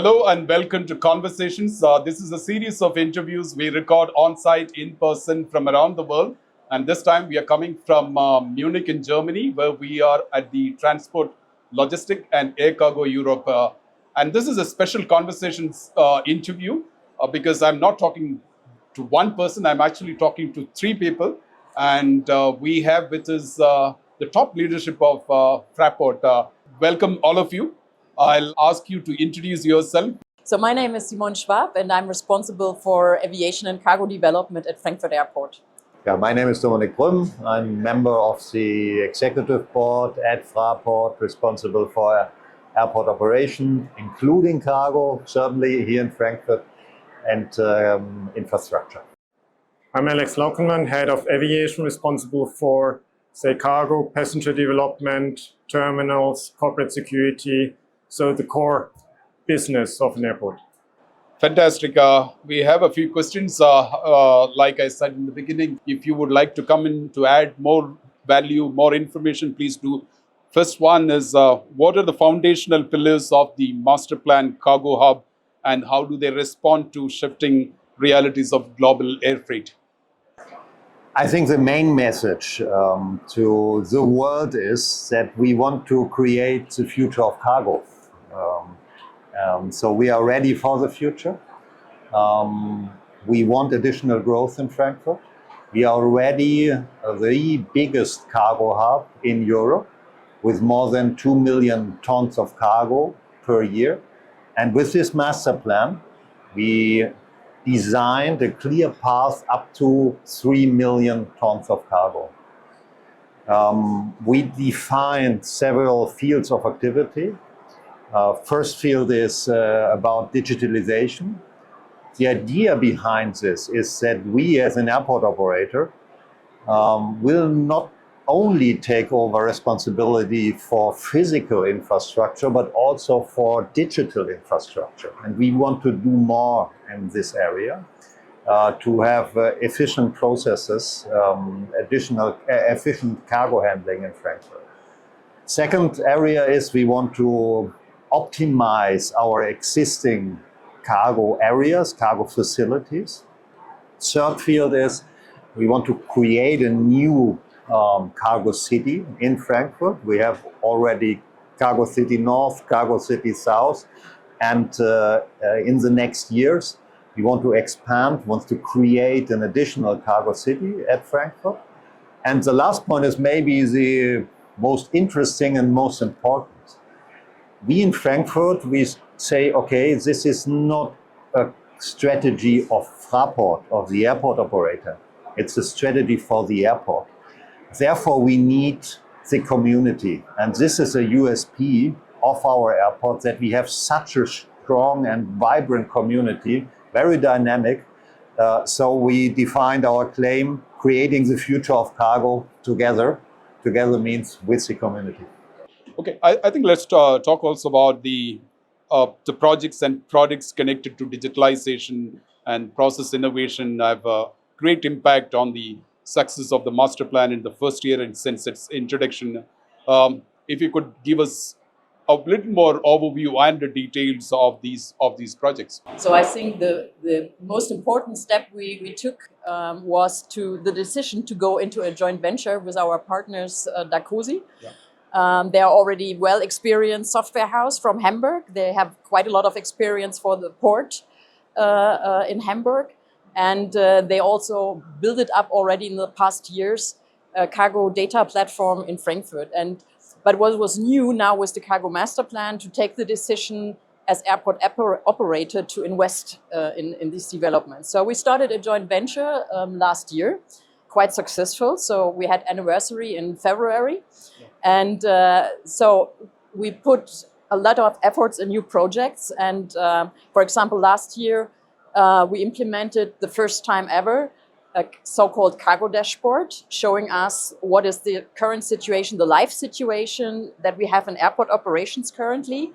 Hello and welcome to Conversations. This is a series of interviews we record on-site, in person from around the world. And this time we are coming from Munich in Germany, where we are at the Transport, Logistic and Air Cargo Europe. And this is a special Conversations interview because I'm not talking to one person, I'm actually talking to three people. And we have with us the top leadership of Fraport. Welcome all of you. I'll ask you to introduce yourself. So my name is Simone Schwab and I'm responsible for Aviation and Cargo Development at Frankfurt Airport. Yeah, my name is Dominique Prümm. I'm member of the executive board at Fraport, responsible for airport operation, including cargo, certainly here in Frankfurt, and infrastructure. I'm Laukenmann, head of aviation, responsible for, cargo, passenger development, terminals, corporate security, so the core business of an airport. Fantastic. We have a few questions. Like I said in the beginning, if you would like to come in to add more value, more information, please do. First one is, what are the foundational pillars of the Masterplan CargoHub and how do they respond to shifting realities of global air freight? I think the main message to the world is that we want to create the future of cargo. So we are ready for the future. We want additional growth in Frankfurt. We are already the biggest cargo hub in Europe with more than 2 million tons of cargo per year. And with this master plan, we designed a clear path up to 3 million tons of cargo. We defined several fields of activity. First field is about digitalization. The idea behind this is that we as an airport operator will not only take over responsibility for physical infrastructure, but also for digital infrastructure. And we want to do more in this area to have efficient processes, efficient cargo handling in Frankfurt. Second area is we want to optimize our existing cargo areas, cargo facilities. Third field is we want to create a new cargo city in Frankfurt. We have already Cargo City North, Cargo City South, and in the next years we want to expand, want to create an additional cargo city at Frankfurt. And the last point is maybe the most interesting and most important. We in Frankfurt, we say, okay, this is not a strategy of Fraport, of the airport operator. It's a strategy for the airport. Therefore, we need the community. And this is a USP of our airport, that we have such a strong and vibrant community, very dynamic. So we defined our claim, creating the future of cargo together. Together means with the community. Okay, I think let's talk also about the projects and products connected to digitalization and process innovation have a great impact on the success of the master plan in the first year and since its introduction. If you could give us a little more overview and the details of these projects. So I think the most important step we took was the decision to go into a joint venture with our partners, Dacosi. Yeah. They are already well-experienced software house from Hamburg. They have quite a lot of experience for the port in Hamburg. And they also built it up already in the past years, a cargo data platform in Frankfurt. But what was new now was the Cargo Masterplan to take the decision as airport operator to invest in this development. So we started a joint venture last year, quite successful. So we had anniversary in February. Yeah. And so we put a lot of efforts in new projects. And for example, last year, we implemented the first time ever a so-called cargo dashboard, showing us what is the current situation, the live situation that we have in airport operations currently.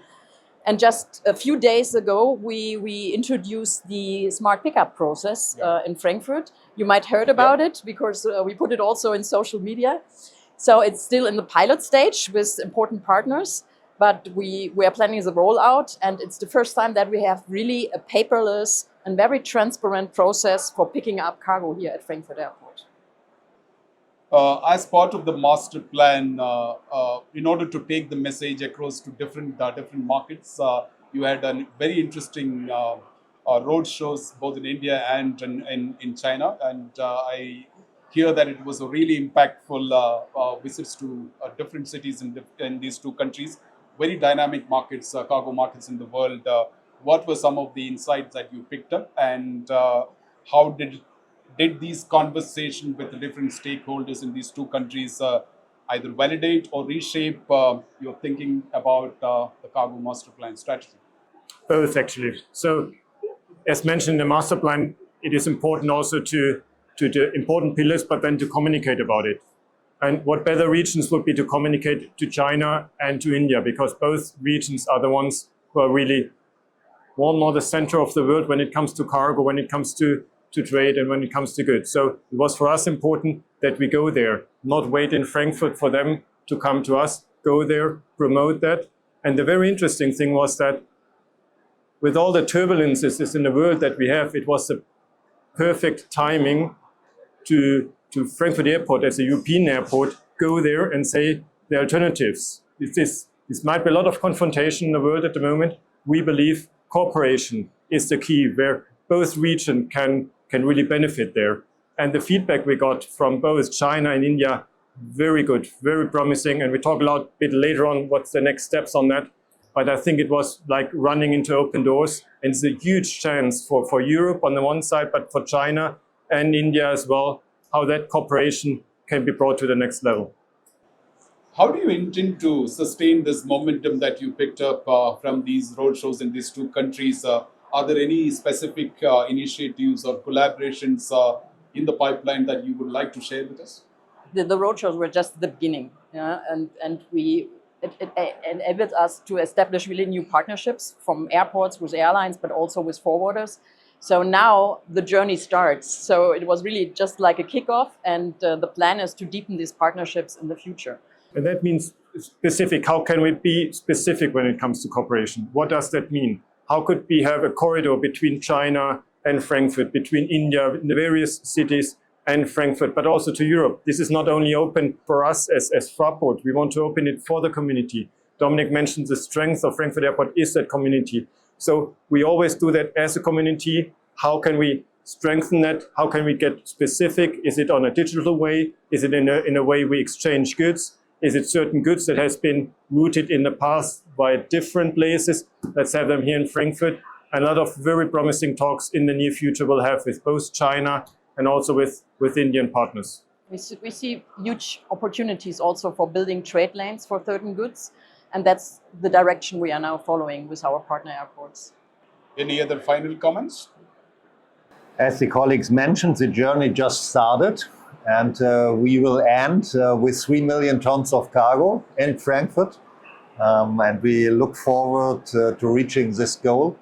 And just a few days ago, we introduced the smart pickup process in Frankfurt. You might heard about it because we put it also in social media. So it's still in the pilot stage with important partners. but we are planning the rollout, and it's the first time that we have really a paperless and very transparent process for picking up cargo here at Frankfurt Airport. As part of the master plan, in order to take the message across to different markets, you had a very interesting roadshows both in India and in China, and I hear that it was a really impactful visits to different cities in these two countries. Very dynamic markets, cargo markets in the world. What were some of the insights that you picked up, and how did these conversations with the different stakeholders in these two countries either validate or reshape your thinking about the Cargo Masterplan strategy? Both, actually. So, as mentioned in the master plan, it is important also to the important pillars, but then to communicate about it. And what better regions would be to communicate to China and to India, because both regions are the ones who are really one more the center of the world when it comes to cargo, when it comes to trade, and when it comes to goods. So it was for us important that we go there, not wait in Frankfurt for them to come to us, go there, promote that. And the very interesting thing was that with all the turbulences in the world that we have, it was the perfect timing to Frankfurt Airport as a European airport, go there and say the alternatives. This might be a lot of confrontation in the world at the moment. We believe cooperation is the key, where both regions can really benefit there. And the feedback we got from both China and India, very good, very promising. And we talk a bit later on what's the next steps on that. But I think it was like running into open doors. And it's a huge chance for Europe on the one side, but for China and India as well, how that cooperation can be brought to the next level. How do you intend to sustain this momentum that you picked up from these roadshows in these two countries? Are there any specific initiatives or collaborations in the pipeline that you would like to share with us? The roadshows were just the beginning, yeah? and it enabled us to establish really new partnerships from airports with airlines, but also with forwarders. So now the journey starts. So it was really just like a kickoff, and the plan is to deepen these partnerships in the future. And that means specific. How can we be specific when it comes to cooperation? What does that mean? How could we have a corridor between China and Frankfurt, between India, in the various cities, and Frankfurt, but also to Europe? This is not only open for us as Fraport, we want to open it for the community. Dominic mentioned the strength of Frankfurt Airport is that community. So we always do that as a community. How can we strengthen that? How can we get specific? Is it on a digital way? Is it in a way we exchange goods? Is it certain goods that has been routed in the past by different places? Let's have them here in Frankfurt. A lot of very promising talks in the near future we'll have with both China and also with Indian partners. We see huge opportunities also for building trade lanes for certain goods. And that's the direction we are now following with our partner airports. Any other final comments? As the colleagues mentioned, the journey just started, and we will end with 3 million tons of cargo in Frankfurt. And we look forward to reaching this goal.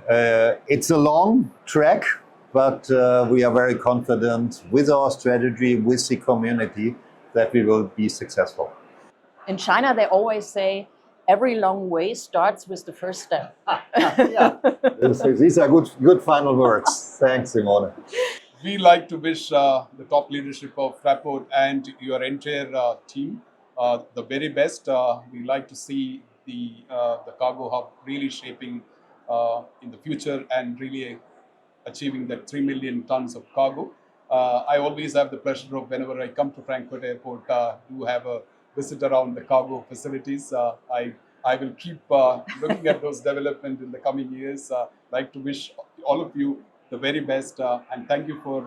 It's a long track, but we are very confident with our strategy, with the community, that we will be successful. In China, they always say, every long way starts with the first step. Yeah, these are good final words. Thanks, Simone. We like to wish the top leadership of Fraport and your entire team the very best. We like to see the Cargo Hub really shaping in the future and really achieving that 3 million tons of cargo. I always have the pleasure of, whenever I come to Frankfurt Airport, to have a visit around the cargo facilities. I will keep looking at those development in the coming years. Like to wish all of you the very best, and thank you for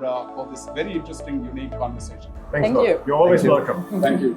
this very interesting, unique conversation. Thanks Thank a lot. you. You're always welcome. Thank you.